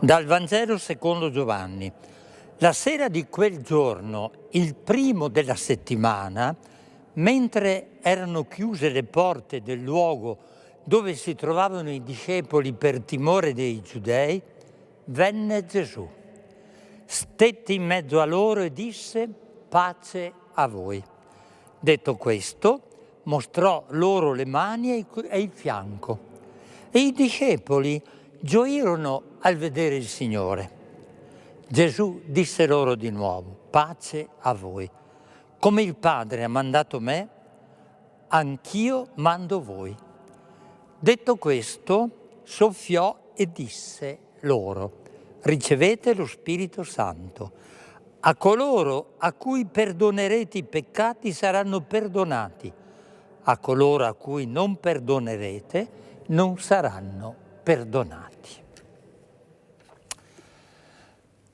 Dal Vangelo secondo Giovanni. La sera di quel giorno, il primo della settimana, mentre erano chiuse le porte del luogo dove si trovavano i discepoli per timore dei giudei, venne Gesù. Stette in mezzo a loro e disse: pace a voi. Detto questo, mostrò loro le mani e il fianco. E i discepoli gioirono al vedere il Signore. Gesù disse loro di nuovo: pace a voi. Come il Padre ha mandato me, anch'io mando voi. Detto questo, soffiò e disse loro: ricevete lo Spirito Santo. A coloro a cui perdonerete i peccati saranno perdonati. A coloro a cui non perdonerete non saranno perdonati.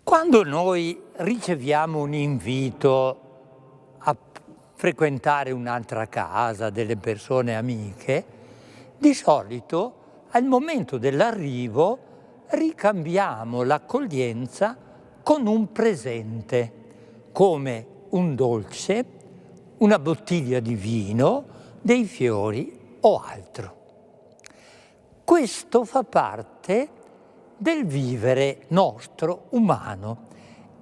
Quando noi riceviamo un invito a frequentare un'altra casa delle persone amiche, di solito al momento dell'arrivo ricambiamo l'accoglienza con un presente, come un dolce, una bottiglia di vino, dei fiori o altro. Questo fa parte del vivere nostro umano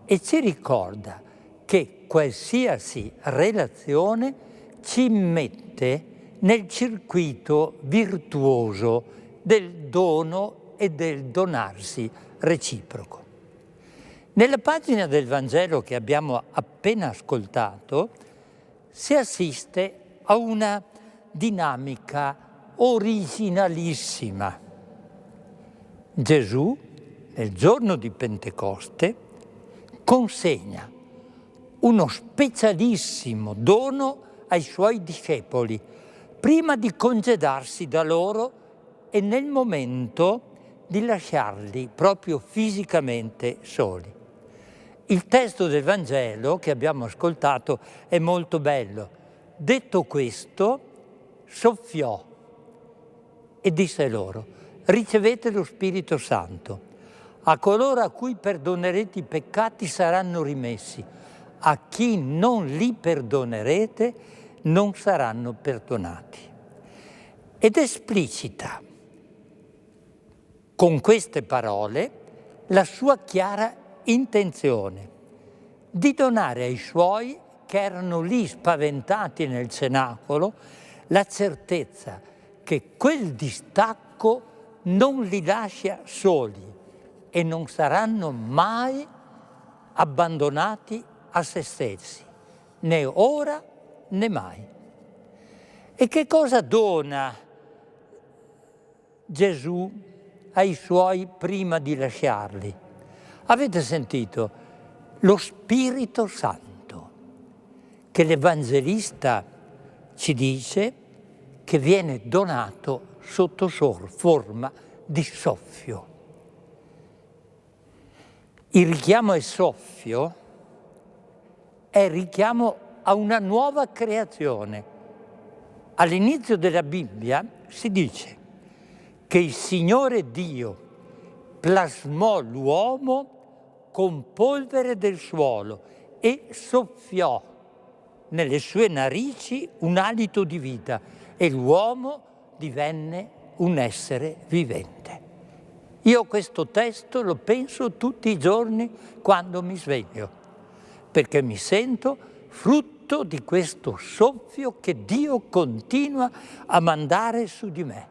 e ci ricorda che qualsiasi relazione ci mette nel circuito virtuoso del dono e del donarsi reciproco. Nella pagina del Vangelo che abbiamo appena ascoltato si assiste a una dinamica originalissima. Gesù, nel giorno di Pentecoste, consegna uno specialissimo dono ai suoi discepoli, prima di congedarsi da loro e nel momento di lasciarli proprio fisicamente soli. Il testo del Vangelo che abbiamo ascoltato è molto bello. Detto questo, soffiò e disse loro: ricevete lo Spirito Santo. A coloro a cui perdonerete i peccati saranno rimessi. A chi non li perdonerete non saranno perdonati. Ed esplicita con queste parole la sua chiara intenzione di donare ai suoi che erano lì spaventati nel cenacolo la certezza che quel distacco non li lascia soli e non saranno mai abbandonati a se stessi, né ora né mai. E che cosa dona Gesù ai suoi prima di lasciarli? Avete sentito? Lo Spirito Santo, che l'Evangelista ci dice che viene donato sotto forma di soffio. Il richiamo al soffio è il richiamo a una nuova creazione. All'inizio della Bibbia si dice che il Signore Dio plasmò l'uomo con polvere del suolo e soffiò nelle sue narici un alito di vita e l'uomo divenne un essere vivente. Io questo testo lo penso tutti i giorni quando mi sveglio, perché mi sento frutto di questo soffio che Dio continua a mandare su di me.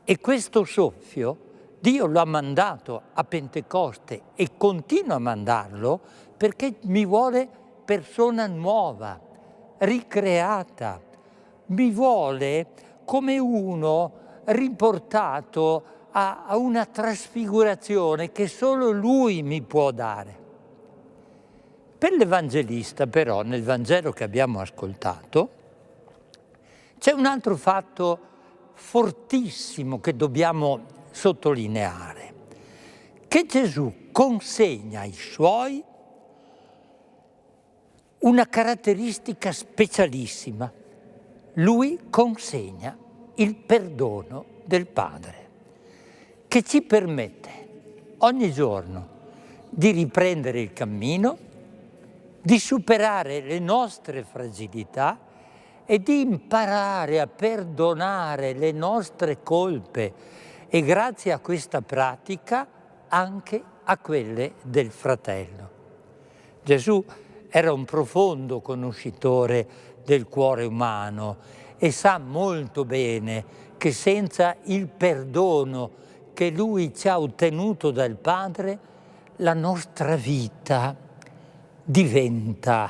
E questo soffio Dio lo ha mandato a Pentecoste e continua a mandarlo perché mi vuole persona nuova, ricreata, mi vuole come uno riportato a una trasfigurazione che solo Lui mi può dare. Per l'Evangelista però, nel Vangelo che abbiamo ascoltato, c'è un altro fatto fortissimo che dobbiamo sottolineare, che Gesù consegna ai Suoi una caratteristica specialissima. Lui consegna il perdono del Padre, che ci permette ogni giorno di riprendere il cammino, di superare le nostre fragilità e di imparare a perdonare le nostre colpe e grazie a questa pratica anche a quelle del fratello. Gesù era un profondo conoscitore del cuore umano e sa molto bene che senza il perdono che Lui ci ha ottenuto dal Padre, la nostra vita diventa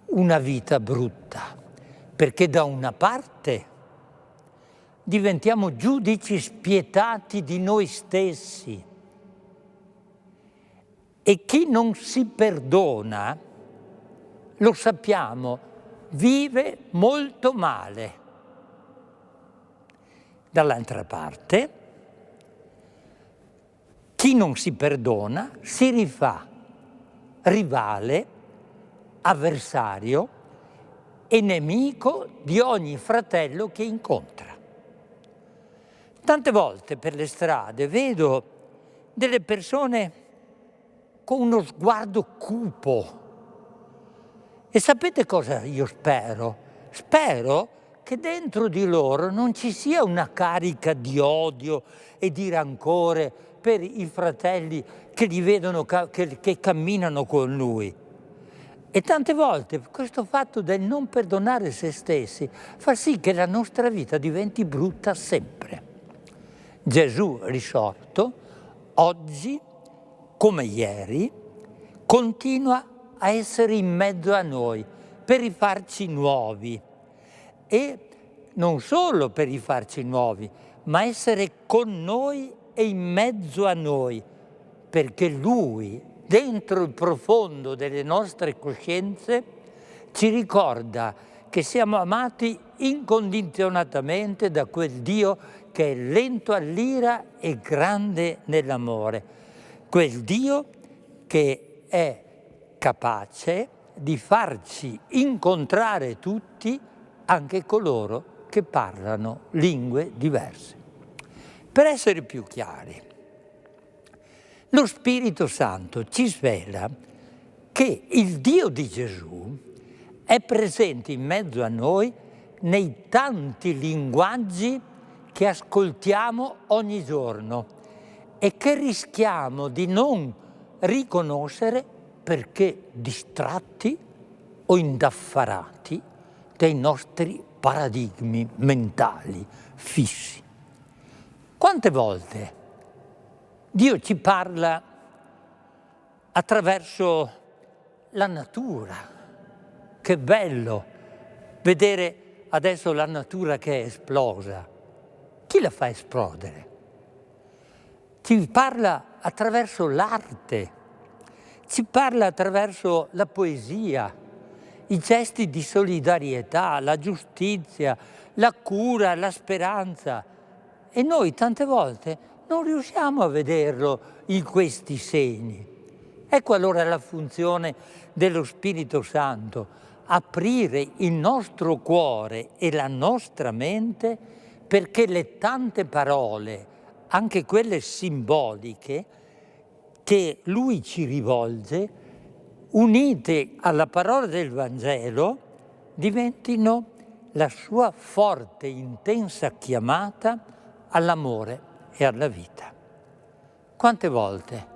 una vita brutta, perché da una parte diventiamo giudici spietati di noi stessi e chi non si perdona, lo sappiamo, vive molto male. Dall'altra parte, chi non si perdona si rifà rivale, avversario e nemico di ogni fratello che incontra. Tante volte per le strade vedo delle persone con uno sguardo cupo. E sapete cosa io spero? Spero che dentro di loro non ci sia una carica di odio e di rancore per i fratelli che li vedono, che camminano con lui. E tante volte questo fatto del non perdonare se stessi fa sì che la nostra vita diventi brutta sempre. Gesù risorto, oggi, come ieri, continua a essere in mezzo a noi per rifarci nuovi. E non solo per rifarci nuovi, ma essere con noi e in mezzo a noi, perché Lui, dentro il profondo delle nostre coscienze, ci ricorda che siamo amati incondizionatamente da quel Dio che è lento all'ira e grande nell'amore. Quel Dio che è capace di farci incontrare tutti, anche coloro che parlano lingue diverse. Per essere più chiari, lo Spirito Santo ci svela che il Dio di Gesù è presente in mezzo a noi nei tanti linguaggi che ascoltiamo ogni giorno e che rischiamo di non riconoscere perché distratti o indaffarati dai nostri paradigmi mentali fissi. Quante volte Dio ci parla attraverso la natura? Che bello vedere adesso la natura che è esplosa. Chi la fa esplodere? Ci parla attraverso l'arte, ci parla attraverso la poesia, i gesti di solidarietà, la giustizia, la cura, la speranza. E noi tante volte non riusciamo a vederlo in questi segni. Ecco allora la funzione dello Spirito Santo, aprire il nostro cuore e la nostra mente perché le tante parole, anche quelle simboliche, che Lui ci rivolge, unite alla parola del Vangelo, diventino la sua forte, intensa chiamata all'amore e alla vita. Quante volte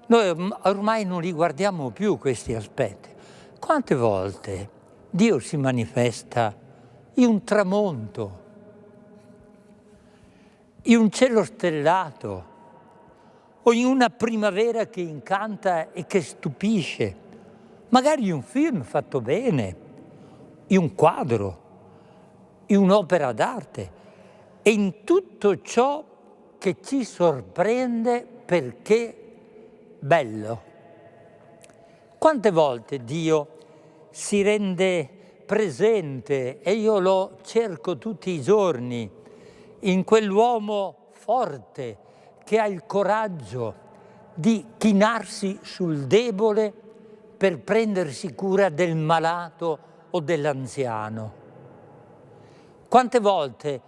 noi ormai non li guardiamo più questi aspetti. Quante volte Dio si manifesta in un tramonto, in un cielo stellato o in una primavera che incanta e che stupisce, magari in un film fatto bene, in un quadro, in un'opera d'arte e in tutto ciò che ci sorprende perché bello. Quante volte Dio si rende presente, e io lo cerco tutti i giorni, in quell'uomo forte che ha il coraggio di chinarsi sul debole per prendersi cura del malato o dell'anziano. Quante volte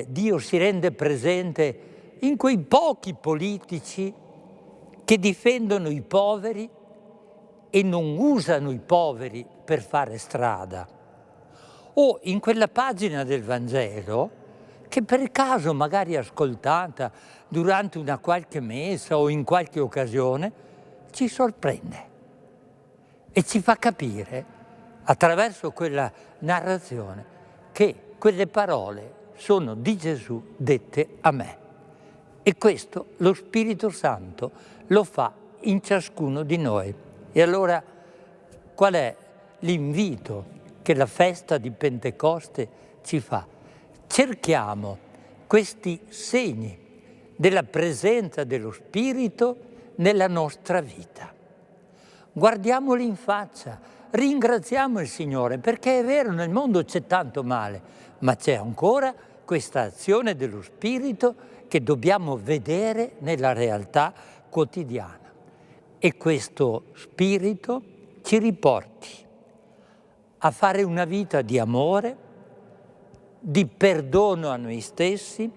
Dio si rende presente in quei pochi politici che difendono i poveri e non usano i poveri per fare strada, o in quella pagina del Vangelo che per caso magari ascoltata durante una qualche messa o in qualche occasione ci sorprende e ci fa capire attraverso quella narrazione che quelle parole sono di Gesù dette a me. E questo lo Spirito Santo lo fa in ciascuno di noi. E allora qual è l'invito che la festa di Pentecoste ci fa? Cerchiamo questi segni della presenza dello Spirito nella nostra vita. Guardiamoli in faccia, ringraziamo il Signore, perché è vero, nel mondo c'è tanto male, ma c'è ancora questa azione dello Spirito che dobbiamo vedere nella realtà quotidiana. E questo Spirito ci riporti a fare una vita di amore, di perdono a noi stessi,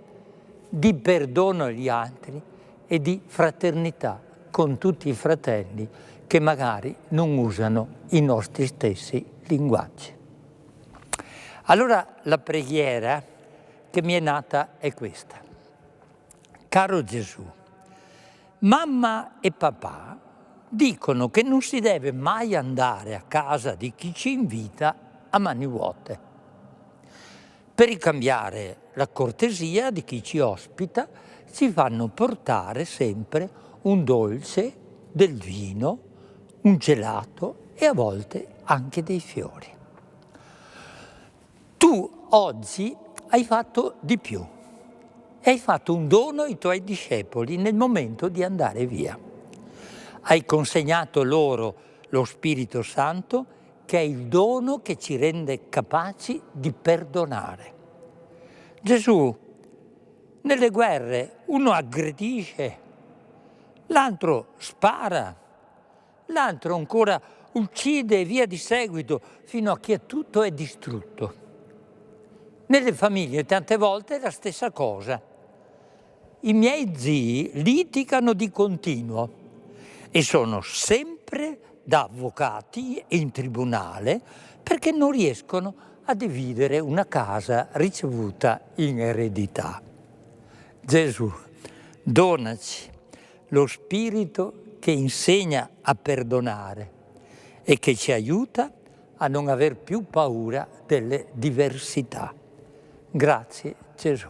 di perdono agli altri e di fraternità con tutti i fratelli che magari non usano i nostri stessi linguaggi. Allora la preghiera che mi è nata è questa. Caro Gesù, mamma e papà dicono che non si deve mai andare a casa di chi ci invita a mani vuote, per ricambiare la cortesia di chi ci ospita ci fanno portare sempre un dolce, del vino, un gelato e a volte anche dei fiori. Tu oggi hai fatto di più e hai fatto un dono ai tuoi discepoli nel momento di andare via. Hai consegnato loro lo Spirito Santo, che è il dono che ci rende capaci di perdonare. Gesù, nelle guerre uno aggredisce, l'altro spara, l'altro ancora uccide e via di seguito fino a che tutto è distrutto. Nelle famiglie tante volte è la stessa cosa. I miei zii litigano di continuo e sono sempre da avvocati e in tribunale perché non riescono a dividere una casa ricevuta in eredità. Gesù, donaci lo Spirito che insegna a perdonare e che ci aiuta a non aver più paura delle diversità. Grazie Gesù.